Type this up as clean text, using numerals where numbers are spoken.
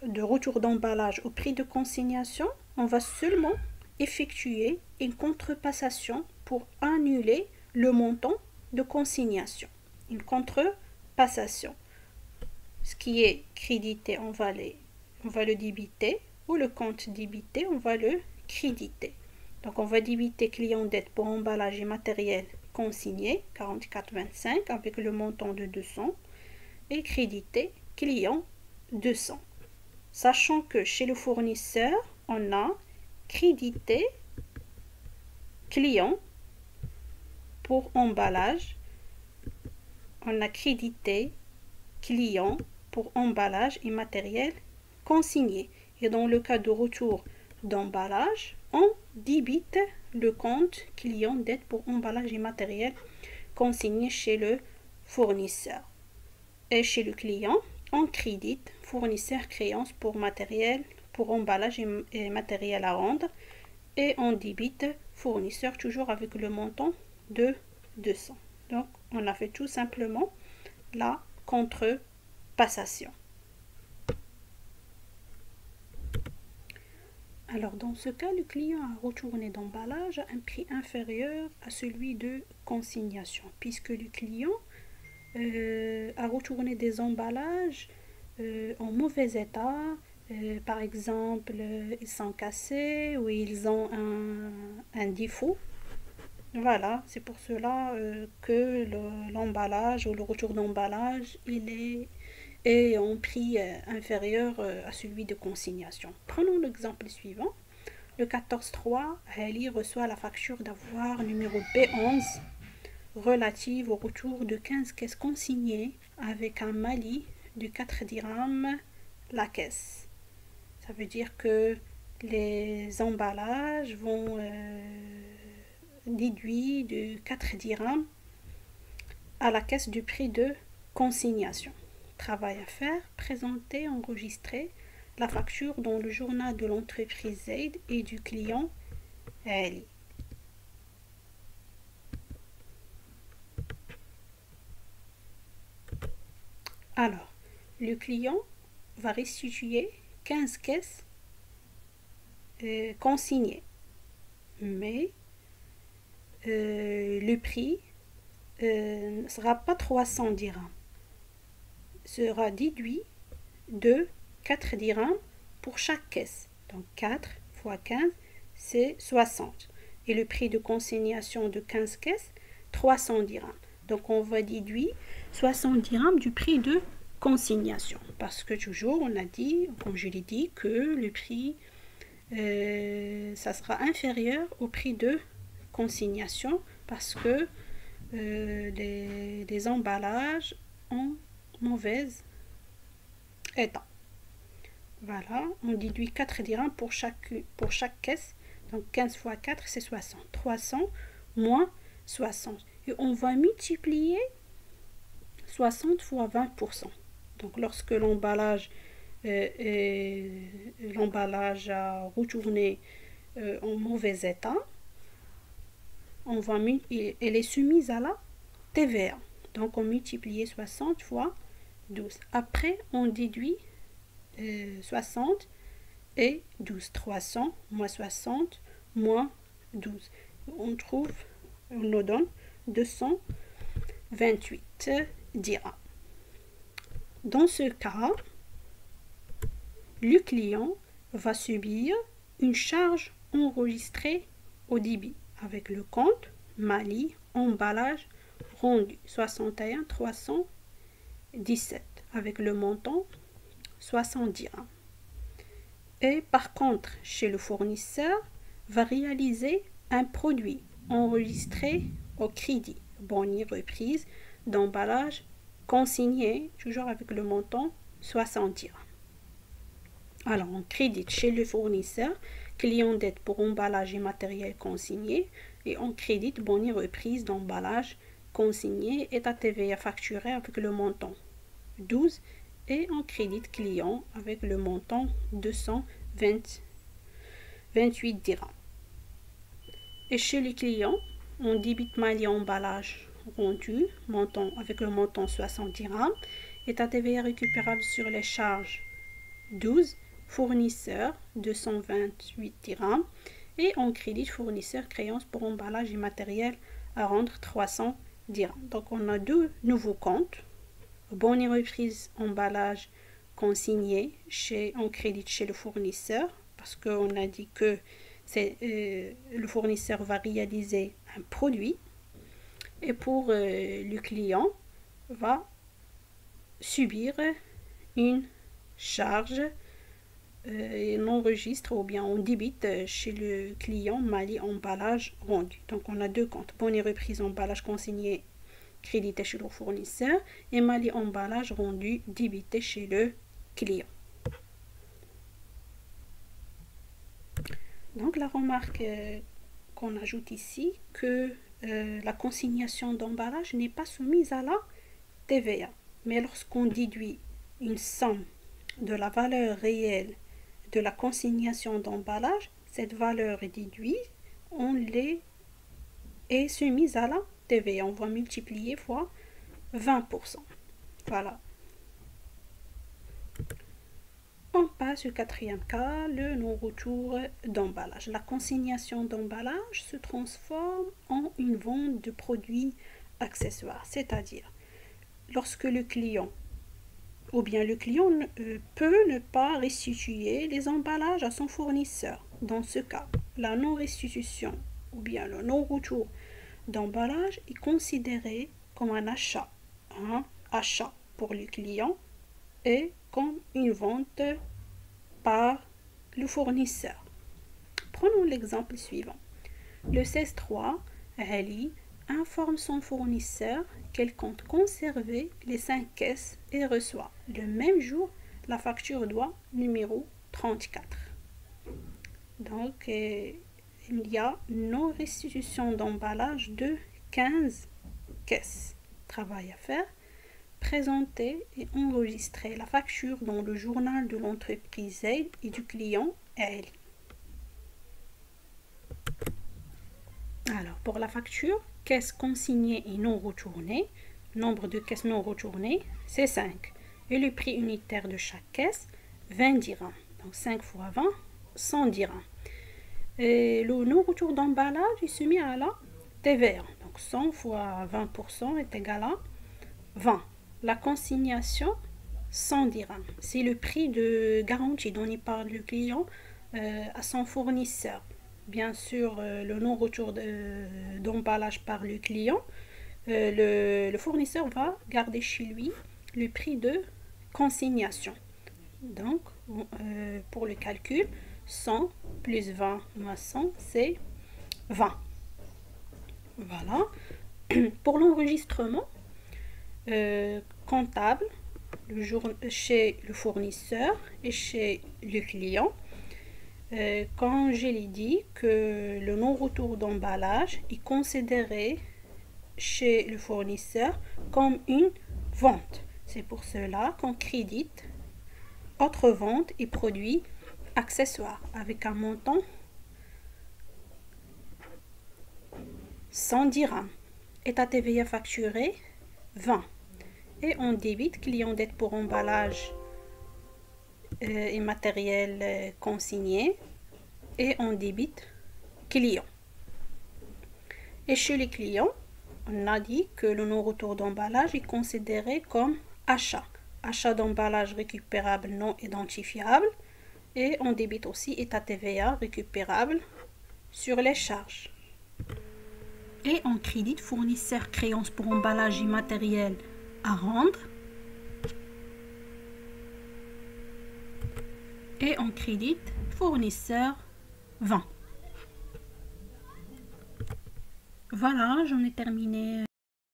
de retour d'emballage au prix de consignation, on va seulement effectuer une contrepassation pour annuler le montant de consignation. Une contrepassation. Ce qui est crédité, on va le débiter, ou le compte débité, on va le créditer. Donc on va débiter client dette pour emballage et matériel consigné, 44,25 avec le montant de 200, et créditer client 200. Sachant que chez le fournisseur, on a crédité client pour emballage, on a crédité client pour emballage et matériel consigné. Et dans le cas de retour d'emballage, on débite le compte client dette pour emballage et matériel consigné chez le fournisseur. Et chez le client, on crédite fournisseur créance pour matériel, pour emballage et matériel à rendre. Et on débite fournisseur toujours avec le montant de 200. Donc, on a fait tout simplement la contrepassation. Alors, dans ce cas, le client a retourné d'emballage à un prix inférieur à celui de consignation, puisque le client a retourné des emballages en mauvais état. Par exemple, ils sont cassés ou ils ont un défaut. Voilà, c'est pour cela que l'emballage ou le retour d'emballage, il est en prix inférieur à celui de consignation. Prenons l'exemple suivant. Le 14.3, Ali reçoit la facture d'avoir numéro B11 relative au retour de 15 caisses consignées avec un Mali de 4 dirhams la caisse. Ça veut dire que les emballages vont déduits de 4 dirhams à la caisse du prix de consignation. Travail à faire, présenter, enregistrer la facture dans le journal de l'entreprise Zaid et du client Ali. Alors, le client va restituer 15 caisses consignées, mais le prix ne sera pas 300 dirhams, sera déduit de 4 dirhams pour chaque caisse. Donc 4 fois 15, c'est 60. Et le prix de consignation de 15 caisses, 300 dirhams. Donc on va déduire 60 dirhams du prix de consignation. Parce que toujours, on a dit, comme je l'ai dit, que le prix, ça sera inférieur au prix de consignation parce que les emballages en mauvais état. Voilà, on déduit 4 dirhams pour chaque caisse. Donc 15 fois 4, c'est 60. 300 moins 60. Et on va multiplier 60 fois 20%. Donc lorsque l'emballage a retourné en mauvais état, elle est soumise à la TVA. Donc on multiplie 60 fois 12. Après, on déduit 60 et 12. 300 moins 60 moins 12. On nous donne 228 dirhams. Dans ce cas, le client va subir une charge enregistrée au débit avec le compte Mali emballage rendu 61 317 avec le montant 60 dirhams. Et par contre, chez le fournisseur, va réaliser un produit enregistré au crédit, bonne reprise d'emballage consigné, toujours avec le montant 60 dirhams. Alors, on crédite chez le fournisseur, client dette pour emballage et matériel consigné, et on crédite bonne reprise d'emballage consigné et à TVA facturé avec le montant 12 et on crédite client avec le montant 228 dirhams. Et chez les clients, on débite Mali emballage rendu avec le montant 60 dirhams et à TVA récupérable sur les charges 12, fournisseur 228 dirhams et on crédite fournisseur créance pour emballage et matériel à rendre 300 dirhams. Donc on a deux nouveaux comptes, bonne et reprise emballage consigné on crédite chez le fournisseur parce qu'on a dit que le fournisseur va réaliser un produit et pour le client va subir une charge et on enregistre ou bien on débite chez le client Mali emballage rendu. Donc on a deux comptes, bonne et reprise emballage consigné crédité chez le fournisseur et Mali emballage rendu débité chez le client. Donc la remarque qu'on ajoute ici que la consignation d'emballage n'est pas soumise à la TVA, mais lorsqu'on déduit une somme de la valeur réelle de la consignation d'emballage, cette valeur est déduite, est soumise à la TVA. On va multiplier fois 20%. Voilà. On passe au quatrième cas, le non-retour d'emballage. La consignation d'emballage se transforme en une vente de produits accessoires, c'est-à-dire lorsque le client ou bien le client peut ne pas restituer les emballages à son fournisseur. Dans ce cas, la non-restitution ou bien le non-retour d'emballage est considéré comme un achat pour le client et comme une vente par le fournisseur. Prenons l'exemple suivant. Le 16-3, Ali informe son fournisseur qu'elle compte conserver les 5 caisses et reçoit le même jour la facture doigt numéro 34. Donc, il y a non-restitution d'emballage de 15 caisses. Travail à faire. Présenter et enregistrer la facture dans le journal de l'entreprise et du client Ali. Alors, pour la facture, caisse consignée et non retournée, nombre de caisses non retournées, c'est 5. Et le prix unitaire de chaque caisse, 20 dirhams. Donc 5 fois 20, 100 dirhams. Et le non-retour d'emballage est soumis à la TVA. Donc 100 fois 20% est égal à 20. La consignation, 100 dirhams. C'est le prix de garantie donné par le client à son fournisseur. Bien sûr, le non-retour d'emballage par le client, le fournisseur va garder chez lui le prix de consignation. Donc, pour le calcul, 100 plus 20 moins 100, c'est 20. Voilà. Pour l'enregistrement comptable, chez le fournisseur et chez le client, quand je l'ai dit que le non-retour d'emballage est considéré chez le fournisseur comme une vente. C'est pour cela qu'on crédite autre vente et produits accessoires avec un montant 100 dirhams. État TVA facturé 20. Et on débite client dette pour emballage et matériel consigné et on débite client. Et chez les clients, on a dit que le non-retour d'emballage est considéré comme achat d'emballage récupérable non identifiable et on débite aussi état TVA récupérable sur les charges. Et on crédite fournisseur créance pour emballage et matériel à rendre et on crédite fournisseur 20. Voilà, j'en ai terminé